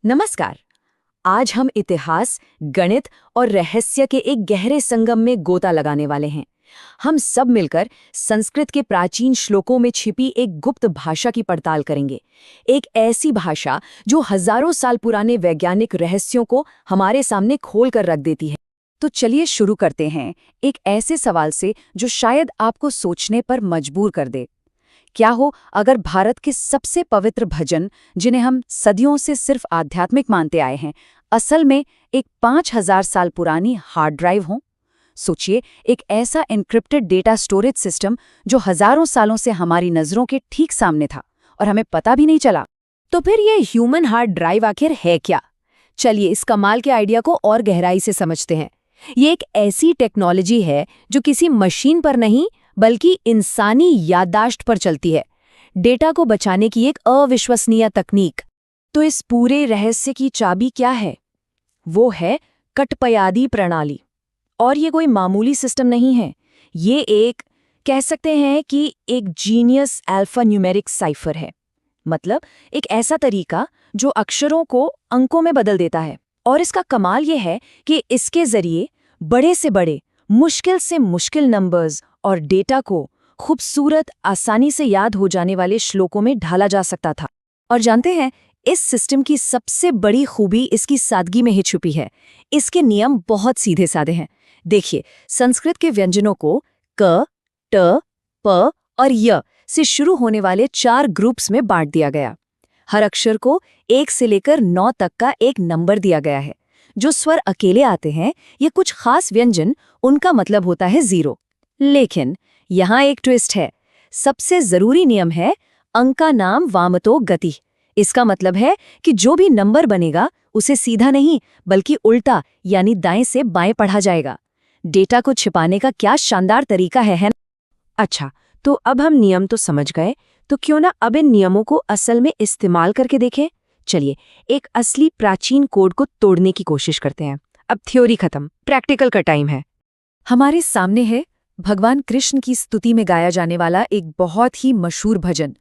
नमस्कार। आज हम इतिहास, गणित और रहस्य के एक गहरे संगम में गोता लगाने वाले हैं। हम सब मिलकर संस्कृत के प्राचीन श्लोकों में छिपी एक गुप्त भाषा की पड़ताल करेंगे। एक ऐसी भाषा जो हजारों साल पुराने वैज्ञानिक रहस्यों को हमारे सामने खोल कर रख देती है। तो चलिए शुरू करते हैं एक ऐसे सवाल से जो शायद आपको सोचने पर मजबूर कर दे। क्या हो अगर भारत के सबसे पवित्र भजन, जिन्हें हम सदियों से सिर्फ आध्यात्मिक मानते आए हैं, असल में एक 5000 साल पुरानी हार्ड ड्राइव हो? सोचिए, एक ऐसा एन्क्रिप्टेड डेटा स्टोरेज सिस्टम जो हजारों सालों से हमारी नजरों के ठीक सामने था और हमें पता भी नहीं चला। तो फिर ये ह्यूमन हार्ड ड्राइव आखिर है क्या? चलिए इस कमाल के आइडिया को और गहराई से समझते हैं। ये एक ऐसी टेक्नोलॉजी है जो किसी मशीन पर नहीं बल्कि इंसानी याददाश्त पर चलती है। डेटा को बचाने की एक अविश्वसनीय तकनीक। तो इस पूरे रहस्य की चाबी क्या है? वो है कटपयादी प्रणाली। और ये कोई मामूली सिस्टम नहीं है। ये एक, कह सकते हैं कि एक जीनियस अल्फा न्यूमेरिक साइफर है। मतलब एक ऐसा तरीका जो अक्षरों को अंकों में बदल देता है। और इसका कमाल ये है कि इसके जरिए बड़े से बड़े, मुश्किल से मुश्किल नंबर्स और डेटा को खूबसूरत, आसानी से याद हो जाने वाले श्लोकों में ढाला जा सकता था। और जानते हैं, इस सिस्टम की सबसे बड़ी खूबी इसकी सादगी में ही छुपी है। इसके नियम बहुत सीधे साधे हैं। देखिए, संस्कृत के व्यंजनों को क, ट, प और य से शुरू होने वाले 4 ग्रुप्स में बांट दिया गया। हर अक्षर को 1 से लेकर 9 तक का एक नंबर दिया गया है। जो स्वर अकेले आते हैं, ये कुछ खास व्यंजन, उनका मतलब होता है 0। लेकिन यहाँ एक ट्विस्ट है। सबसे जरूरी नियम है अंक का नाम वामतो गति। इसका मतलब है कि जो भी नंबर बनेगा उसे सीधा नहीं बल्कि उल्टा यानी दाएं से बाएं पढ़ा जाएगा। डेटा को छिपाने का क्या शानदार तरीका है? अच्छा, तो अब हम नियम तो समझ गए, तो क्यों ना अब इन नियमों को असल में इस्तेमाल करके देखें। चलिए एक असली प्राचीन कोड को तोड़ने की कोशिश करते हैं। अब थ्योरी खत्म, प्रैक्टिकल का टाइम है। हमारे सामने है भगवान कृष्ण की स्तुति में गाया जाने वाला एक बहुत ही मशहूर भजन।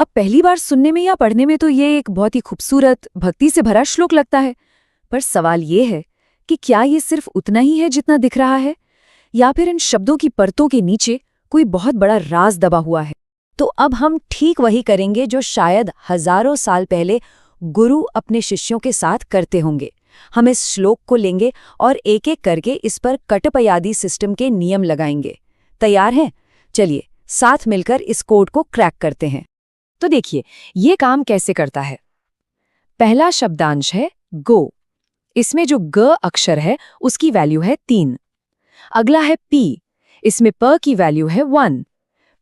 अब पहली बार सुनने में या पढ़ने में तो ये एक बहुत ही खूबसूरत, भक्ति से भरा श्लोक लगता है। पर सवाल ये है कि क्या ये सिर्फ उतना ही है जितना दिख रहा है, या फिर इन शब्दों की परतों के नीचे कोई बहुत बड़ा राज दबा हुआ है? तो अब हम ठीक वही करेंगे जो शायद हजारों साल पहले गुरु अपने शिष्यों के साथ करते होंगे। हम इस श्लोक को लेंगे और एक एक करके इस पर कटपयादी सिस्टम के नियम लगाएंगे। तैयार हैं? चलिए साथ मिलकर इस कोड को क्रैक करते हैं। तो देखिए ये काम कैसे करता है। पहला शब्दांश है गो। इसमें जो ग अक्षर है उसकी वैल्यू है 3। अगला है पी। इसमें प की वैल्यू है 1।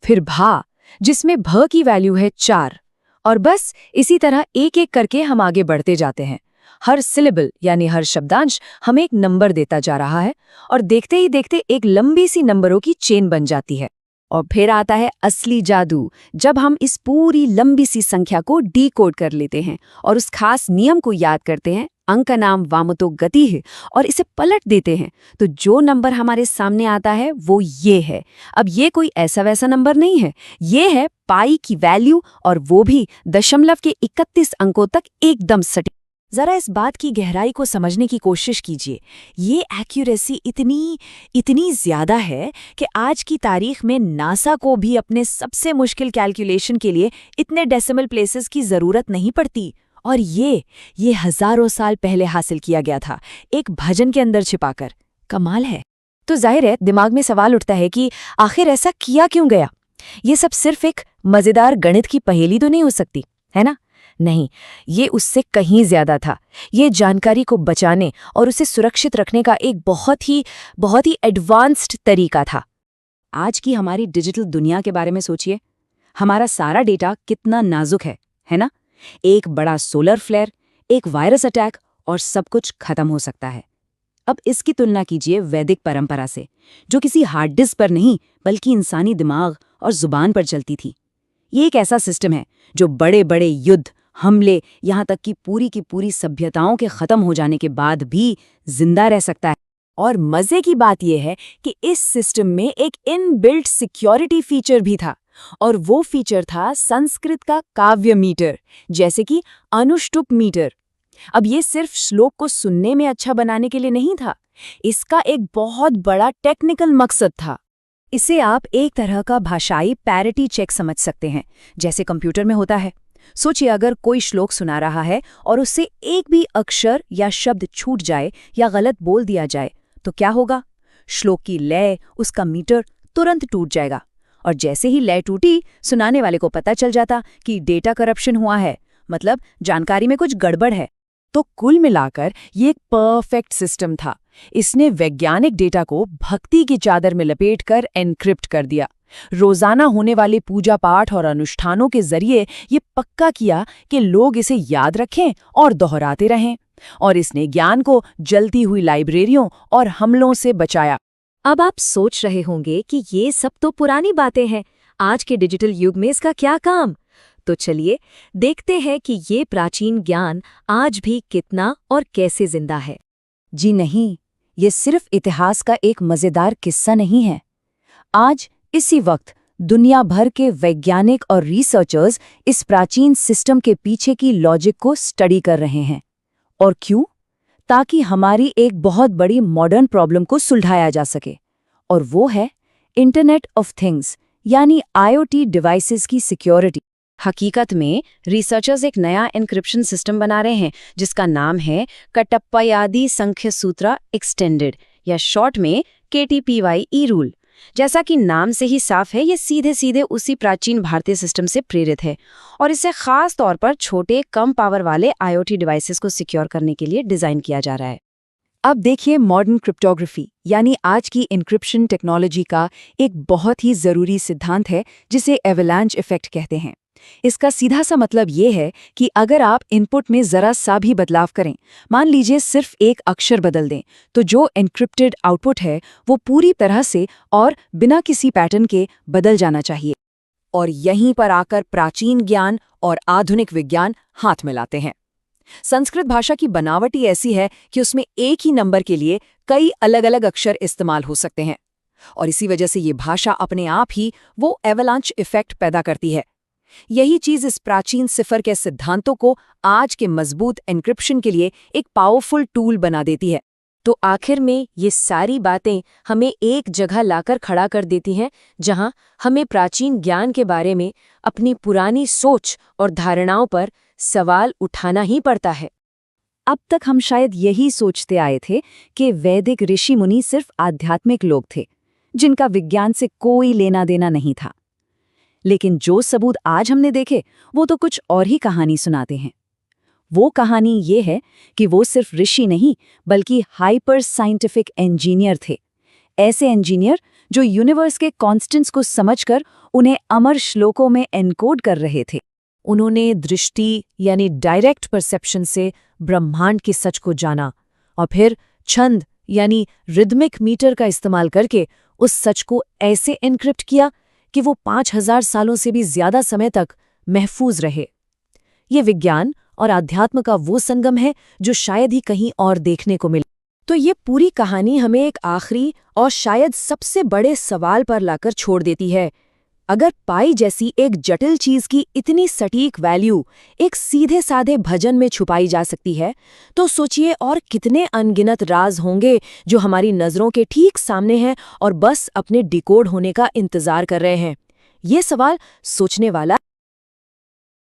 फिर भा, जिसमें भ की वैल्यू है 4। और बस इसी तरह एक एक करके हम आगे बढ़ते जाते हैं। हर सिलेबल यानी हर शब्दांश हमें एक नंबर देता जा रहा है और देखते ही देखते एक लंबी सी नंबरों की चेन बन जाती है। और फिर आता है असली जादू, जब हम इस पूरी लंबी सी संख्या को डीकोड कर लेते हैं और उस खास नियम को याद करते हैं। अंक का नाम वामतो गति है और इसे पलट देते हैं तो जो नंबर हमारे सामने आता है वो ये है। अब ये कोई ऐसा वैसा नंबर नहीं है, ये है पाई की वैल्यू, और वो भी दशमलव के 31 अंकों तक एकदम सटीक। जरा इस बात की गहराई को समझने की कोशिश कीजिए। ये एक्यूरेसी इतनी ज्यादा है कि आज की तारीख में नासा को भी अपने सबसे मुश्किल कैलकुलेशन के लिए इतने डेसिमल प्लेसेस की जरूरत नहीं पड़ती। और ये हजारों साल पहले हासिल किया गया था, एक भजन के अंदर छिपाकर। कमाल है। तो जाहिर है दिमाग में सवाल उठता है कि आखिर ऐसा किया क्यों गया? ये सब सिर्फ एक मजेदार गणित की पहेली तो नहीं हो सकती, है ना? नहीं, ये उससे कहीं ज्यादा था। ये जानकारी को बचाने और उसे सुरक्षित रखने का एक बहुत ही एडवांस्ड तरीका था। आज की हमारी डिजिटल दुनिया के बारे में सोचिए। हमारा सारा डेटा कितना नाजुक है ना? एक बड़ा सोलर फ्लेयर, एक वायरस अटैक और सब कुछ खत्म हो सकता है। अब इसकी तुलना कीजिए वैदिक परंपरा से, जो किसी हार्ड डिस्क पर नहीं बल्कि इंसानी दिमाग और जुबान पर चलती थी। ये एक ऐसा सिस्टम है जो बड़े बड़े युद्ध, हमले, यहाँ तक कि पूरी सभ्यताओं के खत्म हो जाने के बाद भी जिंदा रह सकता है। और मजे की बात यह है कि इस सिस्टम में एक इनबिल्ट सिक्योरिटी फीचर भी था। और वो फीचर था संस्कृत का काव्य मीटर, जैसे कि अनुष्टुप मीटर। अब ये सिर्फ श्लोक को सुनने में अच्छा बनाने के लिए नहीं था, इसका एक बहुत बड़ा टेक्निकल मकसद था। इसे आप एक तरह का भाषाई पैरिटी चेक समझ सकते हैं, जैसे कंप्यूटर में होता है। सोचिए, अगर कोई श्लोक सुना रहा है और उससे एक भी अक्षर या शब्द छूट जाए या गलत बोल दिया जाए तो क्या होगा? श्लोक की लय, उसका मीटर तुरंत टूट जाएगा। और जैसे ही लय टूटी, सुनाने वाले को पता चल जाता कि डेटा करप्शन हुआ है, मतलब जानकारी में कुछ गड़बड़ है। तो कुल मिलाकर ये एक परफेक्ट सिस्टम था। इसने वैज्ञानिक डेटा को भक्ति की चादर में लपेटकर एन्क्रिप्ट कर दिया। रोजाना होने वाले पूजा पाठ और अनुष्ठानों के जरिए ये पक्का किया कि लोग इसे याद रखें और दोहराते रहें। और इसने ज्ञान को जलती हुई लाइब्रेरियों और हमलों से बचाया। अब आप सोच रहे होंगे कि ये सब तो पुरानी बातें हैं, आज के डिजिटल युग में इसका क्या काम? तो चलिए देखते हैं कि ये प्राचीन ज्ञान आज भी कितना और कैसे जिंदा है। जी नहीं, ये सिर्फ इतिहास का एक मजेदार किस्सा नहीं है। आज इसी वक्त दुनिया भर के वैज्ञानिक और रिसर्चर्स इस प्राचीन सिस्टम के पीछे की लॉजिक को स्टडी कर रहे हैं। और क्यों? ताकि हमारी एक बहुत बड़ी मॉडर्न प्रॉब्लम को सुलझाया जा सके, और वो है इंटरनेट ऑफ थिंग्स यानी IoT डिवाइसेस की सिक्योरिटी। हकीकत में रिसर्चर्स एक नया एन्क्रिप्शन सिस्टम बना रहे हैं जिसका नाम है कटप्पयादी संख्या सूत्र एक्सटेंडेड, या शॉर्ट में KTPY रूल। जैसा कि नाम से ही साफ है, ये सीधे सीधे उसी प्राचीन भारतीय सिस्टम से प्रेरित है और इसे खास तौर पर छोटे कम पावर वाले IoT डिवाइसेस को सिक्योर करने के लिए डिजाइन किया जा रहा है। अब देखिए मॉडर्न क्रिप्टोग्राफी यानी आज की एन्क्रिप्शन टेक्नोलॉजी का एक बहुत ही जरूरी सिद्धांत है जिसे एवलांच इफेक्ट कहते हैं। इसका सीधा सा मतलब ये है कि अगर आप इनपुट में जरा सा भी बदलाव करें, मान लीजिए सिर्फ एक अक्षर बदल दें, तो जो एन्क्रिप्टेड आउटपुट है वो पूरी तरह से और बिना किसी पैटर्न के बदल जाना चाहिए। और यहीं पर आकर प्राचीन ज्ञान और आधुनिक विज्ञान हाथ मिलाते हैं। संस्कृत भाषा की बनावट ही ऐसी है कि उसमें एक ही नंबर के लिए कई अलग अलग अक्षर इस्तेमाल हो सकते हैं, और इसी वजह से ये भाषा अपने आप ही वो एवलांच इफेक्ट पैदा करती है। यही चीज इस प्राचीन सिफर के सिद्धांतों को आज के मजबूत एन्क्रिप्शन के लिए एक पावरफुल टूल बना देती है। तो आखिर में ये सारी बातें हमें एक जगह लाकर खड़ा कर देती हैं, जहां हमें प्राचीन ज्ञान के बारे में अपनी पुरानी सोच और धारणाओं पर सवाल उठाना ही पड़ता है। अब तक हम शायद यही सोचते आए थे कि वैदिक ऋषि मुनि सिर्फ आध्यात्मिक लोग थे, जिनका विज्ञान से कोई लेना देना नहीं था। लेकिन जो सबूत आज हमने देखे वो तो कुछ और ही कहानी सुनाते हैं। वो कहानी ये है कि वो सिर्फ ऋषि नहीं बल्कि हाइपर साइंटिफिक इंजीनियर थे। ऐसे इंजीनियर जो यूनिवर्स के कॉन्स्टेंट्स को समझकर उन्हें अमर श्लोकों में एनकोड कर रहे थे। उन्होंने दृष्टि यानी डायरेक्ट परसेप्शन से ब्रह्मांड के सच को जाना, और फिर छंद यानी रिदमिक मीटर का इस्तेमाल करके उस सच को ऐसे एन्क्रिप्ट किया कि वो 5000 सालों से भी ज्यादा समय तक महफूज रहे। ये विज्ञान और आध्यात्म का वो संगम है जो शायद ही कहीं और देखने को मिले। तो ये पूरी कहानी हमें एक आखिरी और शायद सबसे बड़े सवाल पर लाकर छोड़ देती है। अगर पाई जैसी एक जटिल चीज की इतनी सटीक वैल्यू एक सीधे साधे भजन में छुपाई जा सकती है, तो सोचिए और कितने अनगिनत राज होंगे जो हमारी नजरों के ठीक सामने हैं और बस अपने डिकोड होने का इंतजार कर रहे हैं। ये सवाल सोचने वाला